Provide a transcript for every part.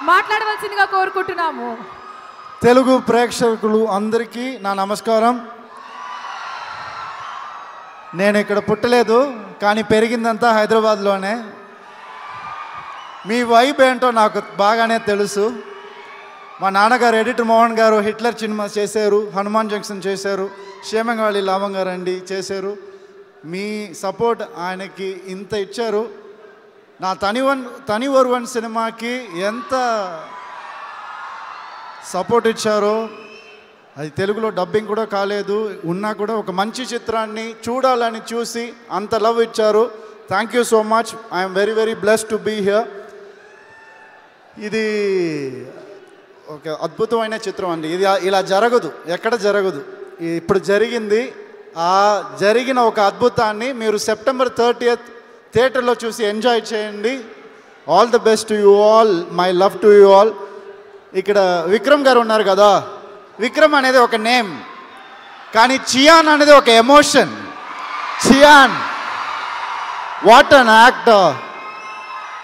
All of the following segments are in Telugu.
మాట్లాడవలసిందిగా కోరుకుంటున్నాము. తెలుగు ప్రేక్షకులు అందరికీ నా నమస్కారం. నేను ఇక్కడ పుట్టలేదు, కానీ పెరిగిందంతా హైదరాబాద్లోనే. మీ వైబ్ ఏంటో నాకు బాగానే తెలుసు. మా నాన్నగారు ఎడిటర్ మోహన్ గారు హిట్లర్ సినిమా చేశారు, హనుమాన్ జంక్షన్ చేశారు, క్షేమంగాళి లావంగారండి చేశారు. మీ సపోర్ట్ ఆయనకి ఇంత ఇచ్చారు. నా తని ఒరువన్ సినిమాకి ఎంత సపోర్ట్ ఇచ్చారో, అది తెలుగులో డబ్బింగ్ కూడా కాలేదు, ఉన్నా కూడా ఒక మంచి చిత్రాన్ని చూడాలని చూసి అంత లవ్ ఇచ్చారు. Thank you so much. I'm very very blessed to be here. ఇది ఒక అద్భుతమైన చిత్రం అండి. ఇది ఇలా జరగదు, ఎక్కడ జరగదు. ఇప్పుడు జరిగింది. ఆ జరిగిన ఒక అద్భుతాన్ని మీరు సెప్టెంబర్ 30th థియేటర్లో చూసి ఎంజాయ్ చేయండి. All the best to you all. My love to you all. ఇక్కడ విక్రమ్ గారు ఉన్నారు కదా, విక్రమ్ అనేది ఒక నేమ్, కానీ చియాన్ అనేది ఒక emotion. Chiyaan, what an actor.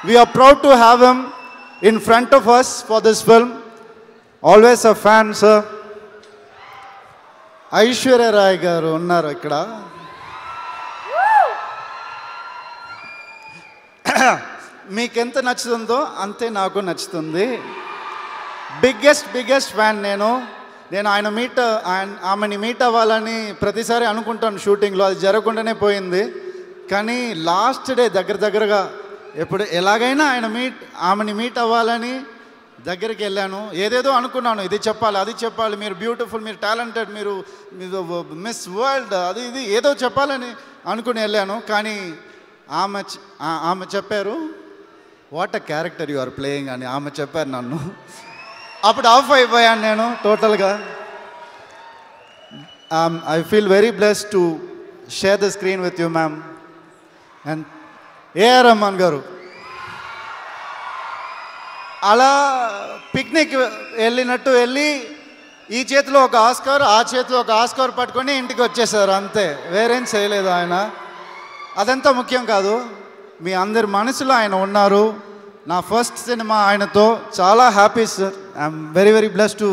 We are proud to have him in front of us for this film. Always a fan, sir. Aishwarya Rai గారు ఉన్నారు ఇక్కడ. మీకెంత నచ్చుతుందో అంతే నాకు నచ్చుతుంది. బిగ్గెస్ట్ ఫ్యాన్ నేను. ఆమెని మీట్ అవ్వాలని ప్రతిసారి అనుకుంటాను షూటింగ్లో, అది జరగకుండానే పోయింది. కానీ లాస్ట్ డే దగ్గరగా ఎప్పుడు ఎలాగైనా ఆమెని మీట్ అవ్వాలని దగ్గరికి వెళ్ళాను. ఏదేదో అనుకున్నాను, ఇది చెప్పాలి, అది చెప్పాలి, మీరు బ్యూటిఫుల్, మీరు టాలెంటెడ్, మీరు మిస్ వరల్డ్, అది ఇది ఏదో చెప్పాలని అనుకుని వెళ్ళాను. కానీ ఆమె చెప్పారు, what a character you are playing అని ఆమె చెప్పారు నన్ను. అప్పుడు ఆఫ్ అయిపోయాను నేను టోటల్గా. I feel very blessed to share the screen with you ma'am. And A R Rahman గారు అలా పిక్నిక్ వెళ్ళినట్టు వెళ్ళి ఈ చేతిలో ఒక ఆస్కార్, ఆ చేతిలో ఒక ఆస్కార్ పట్టుకొని ఇంటికి వచ్చేసారు, అంతే. వేరేం చేయలేదు ఆయన. అదంతా ముఖ్యం కాదు, మీ అందరి మనసులో ఆయన ఉన్నారు. నా ఫస్ట్ సినిమా ఆయనతో. చాలా happy sir. I'm very very blessed to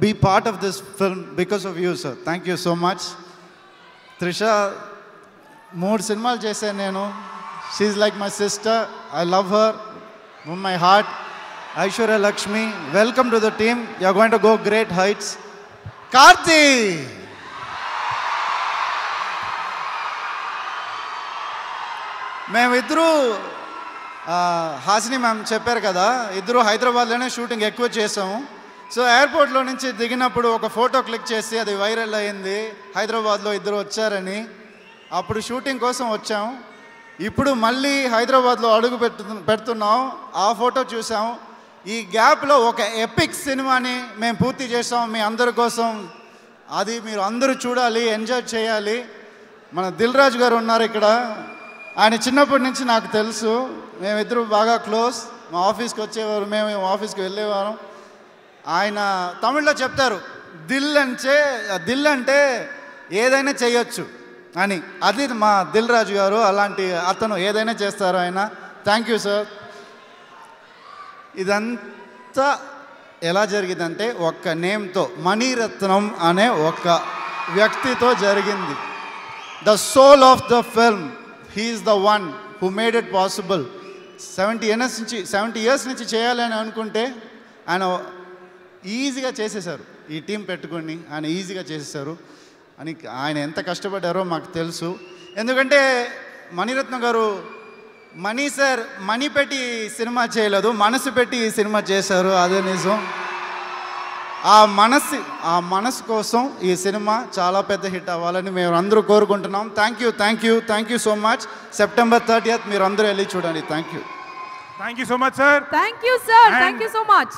be part of this film because of you sir. Thank you so much. Trisha 3 సినిమాలు చేశాను నేను. She's like my sister. I love her from my heart. Aishwarya Lakshmi, welcome to the team. You are going to go great heights. Karthi, మేమిద్దరూ హాసిని మ్యామ్ చెప్పారు కదా, ఇద్దరు హైదరాబాద్లోనే షూటింగ్ ఎక్కువ చేసాము. సో ఎయిర్పోర్ట్లో నుంచి దిగినప్పుడు ఒక ఫోటో క్లిక్ చేసి అది వైరల్ అయింది, హైదరాబాద్లో ఇద్దరు వచ్చారని. అప్పుడు షూటింగ్ కోసం వచ్చాము. ఇప్పుడు మళ్ళీ హైదరాబాద్లో అడుగు పెడుతున్నాం. ఆ ఫోటో చూసాం. ఈ గ్యాప్లో ఒక ఎపిక్ సినిమాని మేము పూర్తి చేసాం మీ అందరి కోసం. అది మీరు అందరూ చూడాలి, ఎంజాయ్ చేయాలి. మన దిల్ రాజు గారు ఉన్నారు ఇక్కడ. ఆయన చిన్నప్పటి నుంచి నాకు తెలుసు. మేమిద్దరు బాగా క్లోజ్. మా ఆఫీస్కి వచ్చేవారు, మేము ఆఫీస్కి వెళ్ళేవారు. ఆయన తమిళ్లో చెప్తారు, దిల్ అంటే ఏదైనా చేయొచ్చు అని. అది మా దిల్ రాజు గారు. అలాంటి అతను ఏదైనా చేస్తారు ఆయన. Thank you sir. ఇదంతా ఎలా జరిగిందంటే ఒక్క నేమ్తో, మణిరత్నం అనే ఒక వ్యక్తితో జరిగింది. The soul of the film, he's the one who made it possible. 70 years నుంచి చేయాలని అనుకుంటే ఆయన ఈజీగా చేసేసారు. ఈ టీం పెట్టుకొని ఆయన ఈజీగా చేసేసారు అని. ఆయన ఎంత కష్టపడ్డారో మాకు తెలుసు. ఎందుకంటే మణిరత్నం గారు, మణి సార్ మణి పెట్టి సినిమా చేయలేదు, మనసు పెట్టి ఈ సినిమా చేశారు. అదే నిజం. ఆ మనసు కోసం ఈ సినిమా చాలా పెద్ద హిట్ అవ్వాలని మేము అందరూ కోరుకుంటున్నాం. Thank you so much. September 30th మీరు అందరూ వెళ్ళి చూడండి. Thank you so much sir. Thank you so much.